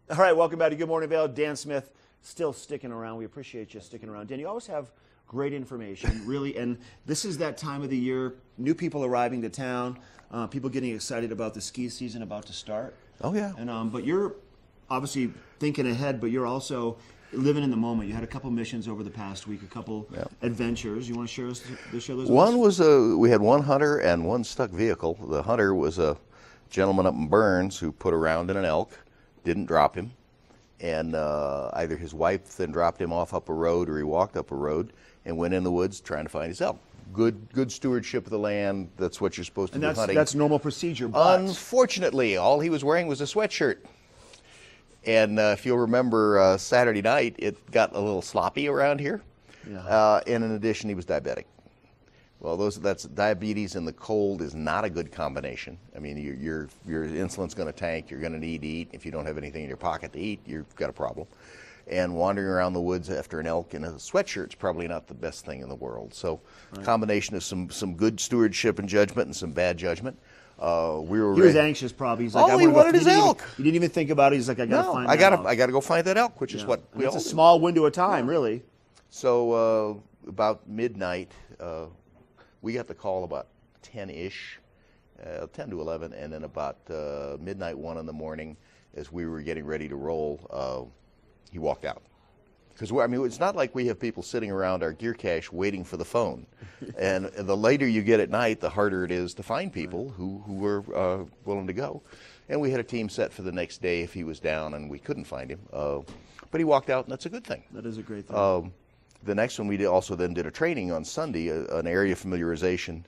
All right, welcome back to Good Morning Vail. Dan Smith still sticking around. We appreciate you sticking around. Dan, you always have great information, really, and this is that time of the year, new people arriving to town, people getting excited about the ski season about to start. Oh, yeah. And but you're obviously thinking ahead, but you're also living in the moment. You had a couple missions over the past week, a couple adventures. You want to share those? One was we had one hunter and one stuck vehicle. The hunter was a gentleman up in Burns who put a round in an elk, didn't drop him, and either his wife then dropped him off up a road or he walked up a road and went in the woods trying to find his elk. Good stewardship of the land. That's what you're supposed to do hunting. That's normal procedure. But unfortunately, all he was wearing was a sweatshirt. And if you'll remember Saturday night, it got a little sloppy around here. Yeah. And in addition, he was diabetic. Well, that's diabetes and the cold is not a good combination. I mean, your insulin's going to tank. You're going to need to eat. If you don't have anything in your pocket to eat, you've got a problem. And wandering around the woods after an elk in a sweatshirt is probably not the best thing in the world. So, combination of some good stewardship and judgment and some bad judgment. He was anxious, probably. He's like, he wanted his elk. He didn't even think about it. He's like, I gotta go find that elk, which is what we all do. It's a small window of time, really. So about midnight, we got the call about 10-ish, 10 to 11, and then about midnight, 1 in the morning, as we were getting ready to roll, he walked out. Because it's not like we have people sitting around our gear cache waiting for the phone. And the later you get at night, the harder it is to find people who were willing to go. And we had a team set for the next day if he was down and we couldn't find him. But he walked out, and that's a good thing. That is a great thing. The next one, we also then did a training on Sunday, an area familiarization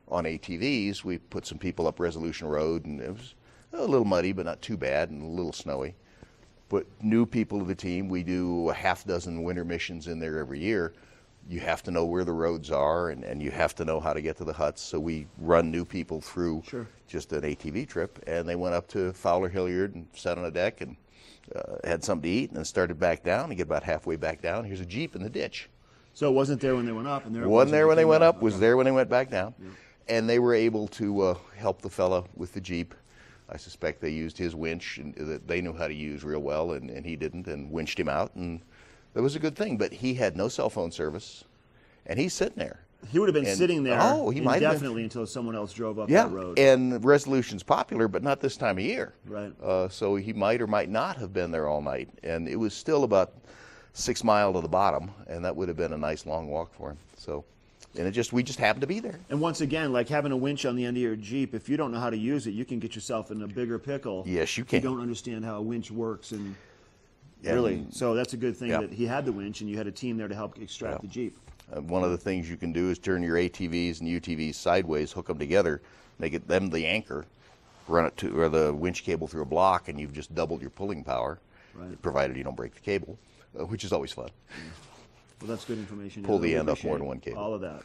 on ATVs. We put some people up Resolution Road, and it was a little muddy, but not too bad, and a little snowy. But new people to the team, we do a half dozen winter missions in there every year. You have to know where the roads are, and you have to know how to get to the huts. So we run new people through just an ATV trip, and they went up to Fowler Hilliard and sat on a deck and had something to eat, and then started back down. And get about halfway back down, here's a Jeep in the ditch. So it wasn't there when they went up, and wasn't there when they went up. Was there when they went back down, and they were able to help the fella with the Jeep. I suspect they used his winch and that they knew how to use real well, and he didn't, and winched him out, and that was a good thing. But he had no cell phone service, and he's sitting there. He would have been sitting there indefinitely until someone else drove up that road. And Resolution's popular, but not this time of year. Right. So he might or might not have been there all night, and it was still about 6 miles to the bottom, and that would have been a nice long walk for him. So. And we just happened to be there. And once again, like having a winch on the end of your Jeep, if you don't know how to use it, you can get yourself in a bigger pickle. Yes, you can. If you don't understand how a winch works, and really, so that's a good thing that he had the winch, and you had a team there to help extract the Jeep. One of the things you can do is turn your ATVs and UTVs sideways, hook them together, make them the anchor, run it or the winch cable through a block, and you've just doubled your pulling power, provided you don't break the cable, which is always fun. Well, that's good information. Pull the end off more than one cable. All of that.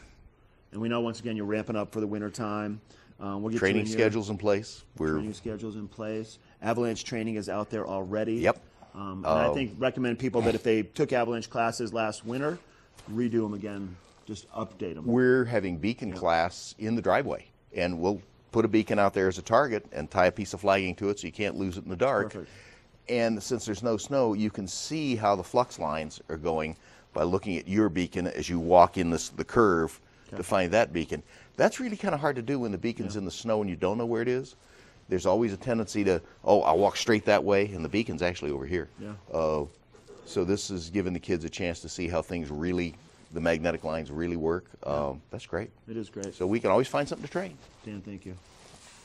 And we know, once again, you're ramping up for the winter time. We'll get training schedules in place. Training schedules in place. Avalanche training is out there already. Yep. And I recommend people that if they took avalanche classes last winter, redo them again, just update them. We're having beacon class in the driveway, and we'll put a beacon out there as a target and tie a piece of flagging to it so you can't lose it in the dark. Perfect. And since there's no snow, you can see how the flux lines are going by looking at your beacon as you walk in the curve to find that beacon. That's really kind of hard to do when the beacon's in the snow and you don't know where it is. There's always a tendency to, I'll walk straight that way, and the beacon's actually over here. So this is giving the kids a chance to see how things really, the magnetic lines really work. That's great. It is great. So we can always find something to train. Dan, thank you.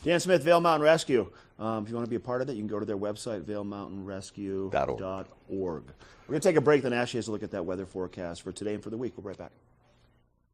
Dan Smith, Vail Mountain Rescue. If you want to be a part of it, you can go to their website, vailmountainrescue.org. We're going to take a break, then Ashley has to look at that weather forecast for today and for the week. We'll be right back.